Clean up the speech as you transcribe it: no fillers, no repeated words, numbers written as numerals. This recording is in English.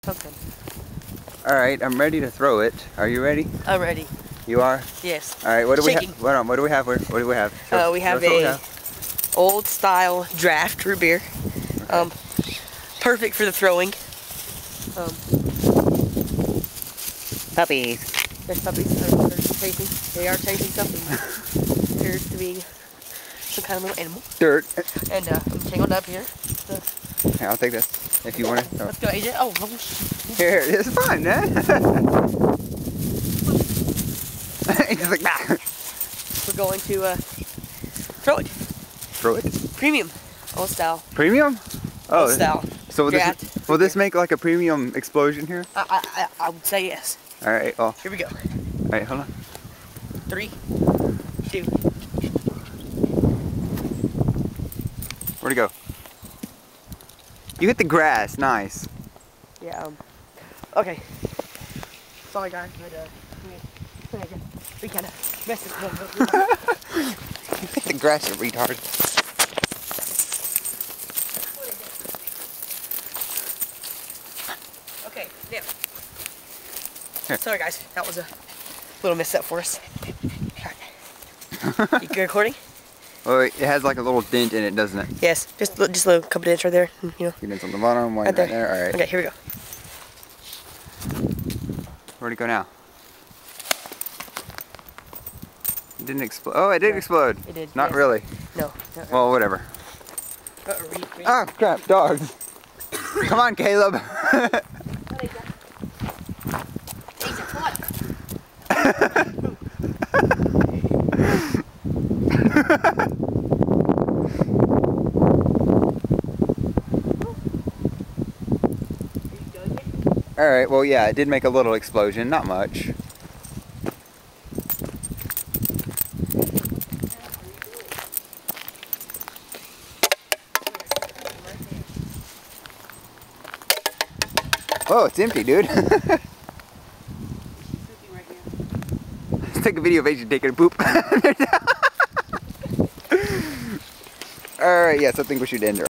Sounds good. Alright, I'm ready to throw it. Are you ready? I'm ready. You are? Yes. Alright, what do we have? Shaking. Hold on, what do we have? What do we have? We have a old style draft root beer. Okay. Perfect for the throwing. Puppies. There's puppies that are chasing. They are chasing something. Appears to be some kind of little animal. Dirt. And I'm tangled up here. So. Here, I'll take this if you want it. Let's go, AJ. Oh, Here, it's fine, man. He's like, nah. We're going to throw it. Throw it. Premium. Old style. Premium? Oh, Old style. So will this make like a premium explosion here? I would say yes. All right. Well. Here we go. All right. Hold on. 3, 2. Where'd it go? You hit the grass. Nice. Yeah. Okay. Sorry, guys, but we kind of messed it up. You hit the grass, you retard. Okay, now. Here. Sorry, guys, that was a little misstep for us. Right. You recording? Well, it has like a little dent in it, doesn't it? Yes, just a little couple dents right there. You know. Two dents on the bottom, one right there. All right. Okay, here we go. Where'd it go now? It didn't explode. Oh, it did explode. It did. Not yes. really. No. Well, whatever. Oh, crap, dogs. Come on, Caleb. Alright, well yeah, it did make a little explosion, not much. Oh, it's empty, dude. Let's take a video of Asian taking a poop. Alright, yes, I think we should end it.